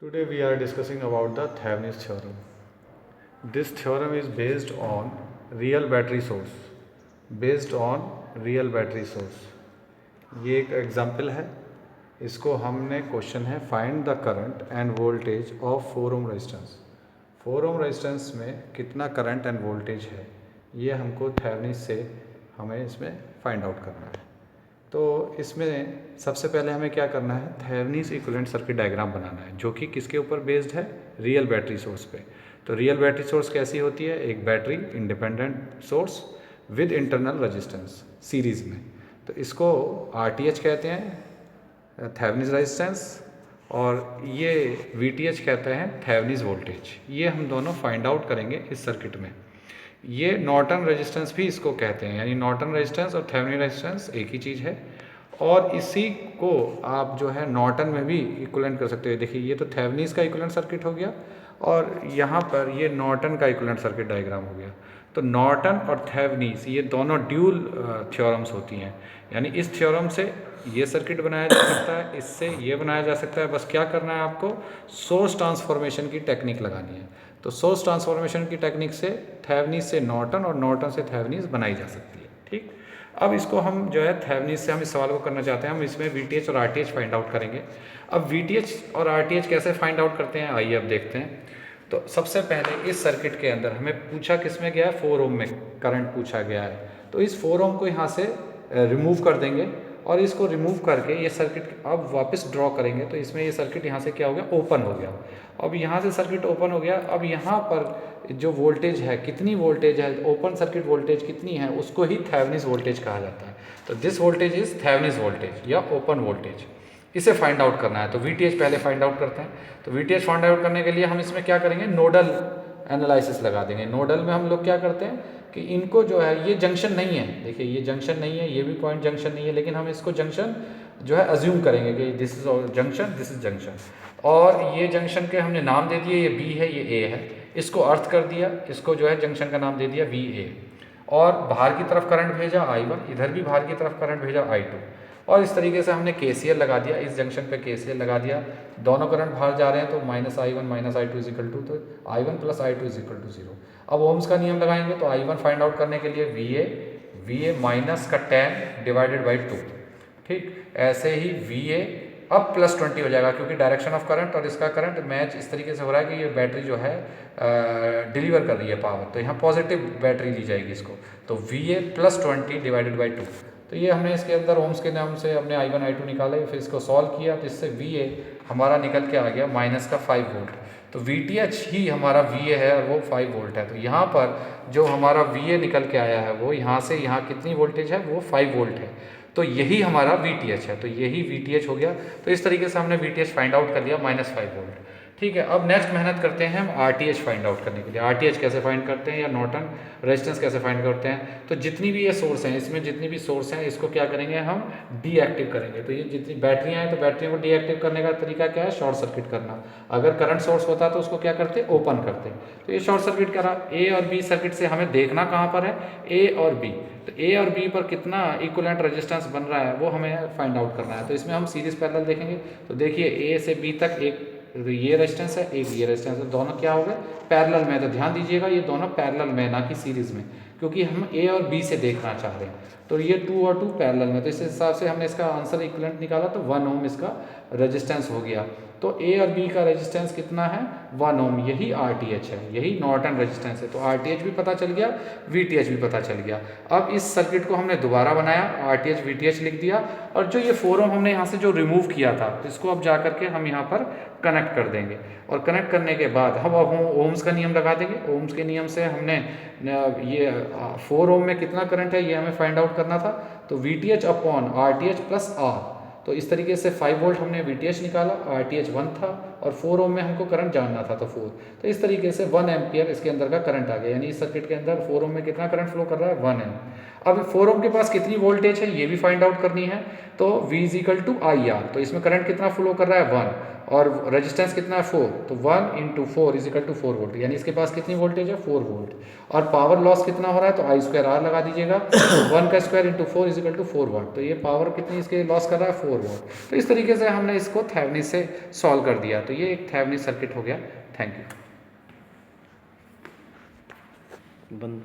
Today we are discussing about the Thevenin's theorem. This theorem is based on real battery source. Based on real battery source. ये एक example है. इसको हमने question है find the current end voltage of 4 ohm resistance. 4 ohm resistance में कितना current end voltage है ये हमको थेवेनिन से हमें इसमें फाइंड आउट करना है. तो इसमें सबसे पहले हमें क्या करना है, थेवेनिन इक्विवेलेंट सर्किट डायग्राम बनाना है जो कि किसके ऊपर बेस्ड है, रियल बैटरी सोर्स पे. तो रियल बैटरी सोर्स कैसी होती है, एक battery independent source with internal resistance series में. तो इसको RTH कहते हैं, थेवेनिन रेजिस्टेंस, और ये VTH कहते हैं थेवेनिन वोल्टेज. ये हम दोनों फाइंड आउट करेंगे इस सर्किट में. ये नॉर्टन रेजिस्टेंस भी इसको कहते हैं, यानी नॉर्टन रेजिस्टेंस और थेवेनिन रेजिस्टेंस एक ही चीज़ है. और इसी को आप जो है नॉर्टन में भी इक्विवेलेंट कर सकते हो. देखिए ये तो थेवेनिन का इक्विवेलेंट सर्किट हो गया और यहाँ पर ये नॉर्टन का इक्विवेलेंट सर्किट डायग्राम हो गया. तो नॉर्टन और थेवेनिन ये दोनों ड्यूल थ्योरम्स होती हैं, यानी इस थ्योरम से ये सर्किट बनाया जा सकता है, इससे ये बनाया जा सकता है. बस क्या करना है आपको, सोर्स ट्रांसफॉर्मेशन की टेक्निक लगानी है. तो सोर्स ट्रांसफॉर्मेशन की टेक्निक से थेवेनिन से नॉर्टन और नॉर्टन से थेवेनिन बनाई जा सकती है. ठीक, अब इसको हम जो है थेवेनिन से हम इस सवाल को करना चाहते हैं. हम इसमें VTH और RTH फाइंड आउट करेंगे. अब VTH और RTH कैसे फाइंड आउट करते हैं, आइए अब देखते हैं. तो सबसे पहले इस सर्किट के अंदर हमें पूछा किस में गया है, 4 ओम में करंट पूछा गया है. तो इस 4 ओम को यहाँ से रिमूव कर देंगे और इसको रिमूव करके ये सर्किट अब वापस ड्रॉ करेंगे. तो इसमें ये सर्किट यहाँ से क्या हो गया, ओपन हो गया. अब यहाँ से सर्किट ओपन हो गया. अब यहाँ पर जो वोल्टेज है, कितनी वोल्टेज है, ओपन सर्किट वोल्टेज कितनी है, उसको ही थेवेनिन वोल्टेज कहा जाता है. तो this voltage is Thevenin voltage या ओपन वोल्टेज. इसे फाइंड आउट करना है. तो VTH पहले फाइंड आउट करते हैं. तो VTH फाइंड आउट करने के लिए हम इसमें क्या करेंगे, नोडल एनालिसिस लगा देंगे. नोडल में हम लोग क्या करते हैं कि इनको जो है, ये जंक्शन नहीं है, देखिए ये जंक्शन नहीं है, ये भी पॉइंट जंक्शन नहीं है, लेकिन हम इसको जंक्शन जो है अज्यूम करेंगे कि this is junction, this is junction. और ये जंक्शन के हमने नाम दे दिए, ये B है, ये A है. इसको अर्थ कर दिया, इसको जो है जंक्शन का नाम दे दिया VA. और बाहर की तरफ करंट भेजा I1, इधर भी बाहर की तरफ करंट भेजा I2. और इस तरीके से हमने KCL लगा दिया, इस जंक्शन पे KCL लगा दिया. दोनों करंट बाहर जा रहे हैं तो -I1 -I2 is equal to, तो I1 + I2 is equal to 0. अब ओम्स का नियम लगाएंगे. तो I1 फाइंड आउट करने के लिए VA माइनस का 10 डिवाइडेड बाई 2. ठीक, ऐसे ही VA अब +20 हो जाएगा, क्योंकि डायरेक्शन ऑफ करंट और इसका करंट मैच इस तरीके से हो रहा है कि ये बैटरी जो है डिलीवर कर रही है पावर. तो यहाँ पॉजिटिव बैटरी ली जाएगी इसको. तो VA +20 डिवाइडेड बाई 2. तो ये हमने इसके अंदर ओम्स के नाम से हमने I1 I2 निकाले, फिर इसको सॉल्व किया. तो इससे VA हमारा निकल के आ गया -5 वोल्ट. तो VTH ही हमारा VA है और वो 5 वोल्ट है. तो यहाँ पर जो हमारा VA निकल के आया है वो यहाँ से यहाँ कितनी वोल्टेज है, वो 5 वोल्ट है. तो यही हमारा VTH है. तो यही VTH हो गया. तो इस तरीके से हमने VTH फाइंड आउट कर लिया, -5 वोल्ट. ठीक है, अब नेक्स्ट मेहनत करते हैं हम RTH फाइंड आउट करने के लिए. RTH कैसे फाइंड करते हैं या नॉर्टन रेजिस्टेंस कैसे फाइंड करते हैं. तो जितनी भी ये सोर्स हैं, इसमें जितनी भी सोर्स हैं, इसको क्या करेंगे, हम डीएक्टिव करेंगे. तो ये जितनी बैटरियाँ हैं, तो बैटरियों को डीएक्टिव करने का तरीका क्या है, शॉर्ट सर्किट करना. अगर करंट सोर्स होता तो उसको क्या करते, ओपन करते. तो ये शॉर्ट सर्किट करा. A और B सर्किट से हमें देखना कहाँ पर है, A और B. तो A और B पर कितना इक्विवेलेंट रेजिस्टेंस बन रहा है वो हमें फाइंड आउट करना है. तो इसमें हम सीरीज पैरेलल देखेंगे. तो देखिए A से B तक एक ये रेजिस्टेंस है, एक ये रेजिस्टेंस है, दोनों क्या हो गए, पैरेलल में. तो ध्यान दीजिएगा ये दोनों पैरेलल में, ना कि सीरीज में, क्योंकि हम A और B से देखना चाह रहे हैं. तो ये 2 और 2 पैरेलल में. तो इस हिसाब से हमने इसका आंसर इक्विवेलेंट निकाला. तो 1 ओम इसका रेजिस्टेंस हो गया. तो A और B का रेजिस्टेंस कितना है, 1 ओम. यही RTH है, यही नॉर्टन रेजिस्टेंस है. तो RTH भी पता चल गया, VTH भी पता चल गया. अब इस सर्किट को हमने दोबारा बनाया, RTH VTH लिख दिया. और जो ये 4 ओम हमने यहाँ से जो रिमूव किया था, इसको अब जा करके हम यहाँ पर कनेक्ट कर देंगे. और कनेक्ट करने के बाद हम अब ओम्स का नियम लगा देंगे. ओम्स के नियम से हमने ये 4 ओम में कितना करंट है ये हमें फाइंड आउट करना था. तो VTH upon RTH plus R. तो इस तरीके से 5 वोल्ट हमने VTH निकाला, RTH 1 था, और 4 ओम में हमको करंट जानना था तो 4. तो इस तरीके से 1 एम्पियर इसके अंदर का करंट आ गया. यानी इस सर्किट के अंदर 4 ओम में कितना करंट फ्लो कर रहा है, 1 एम. अब 4 ओम के पास कितनी वोल्टेज है ये भी फाइंड आउट करनी है. तो V = IR. तो इसमें करंट कितना फ्लो कर रहा है, 1. और रेजिस्टेंस कितना है 4, तो 1 into 4 is equal to 4 volt, यानी इसके पास कितनी वोल्टेज है 4 वोल्ट। और पावर लॉस कितना हो रहा है, तो आई स्क्वायर आर लगा दीजिएगा, 1 का square into 4 is equal to 4 watt, तो ये पावर कितनी इसके लॉस कर रहा है 4 वाट। तो इस तरीके से हमने इसको थेवेनिन से सॉल्व कर दिया, तो ये एक थेवेनिन सर्किट हो गया। Thank you. बंद